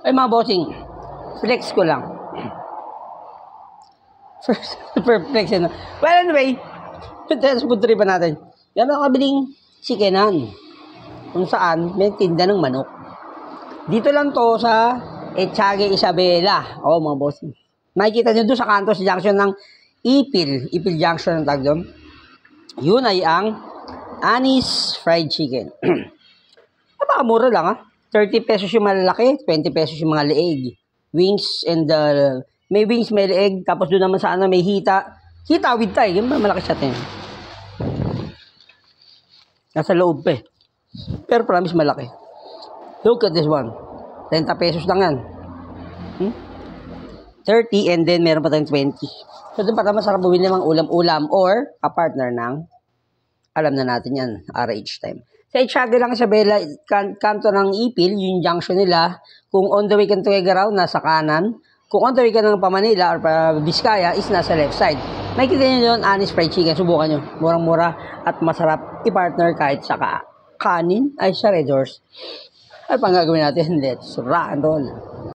Ay mga bossing, flex ko lang. Flex yun. Well anyway, sa food trip natin. Yan ang kabiling chickenan. Kung saan may tinda ng manok. Dito lang to sa Etiague Isabela. Oo mga bossing. Makikita nyo doon sa kanto sa junction ng Ipil Junction ang tag doon. Yun ay ang Annie's Fried Chicken. Napakamura lang ha. 30 pesos yung malalaki, 20 pesos yung mga leeg. Wings and may wings, may leeg. Tapos doon naman sa ano, may hita. Hita with thigh. Yung malaki sa atin. Nasa loob pa eh. Pero promise malaki. Look at this one. 30 pesos lang yan. 30 and then meron pa tayong 20. So doon para masarap bumili ng ulam-ulam or kapartner ng, alam na natin yan, RH time. Sa Etiague lang Isabela, kanto ng Ipil, yung junction nila. Kung on the way ka ng Tuguegarao, nasa kanan. Kung on the way ka ng Pamanila or Vizcaya, is nasa left side. Makikita nyo yun, Annie's Fried Chicken. Subukan nyo. Murang-mura at masarap i-partner kahit sa kanin ay sa Red Doors. Ay pang gagawin natin, let's rock and roll.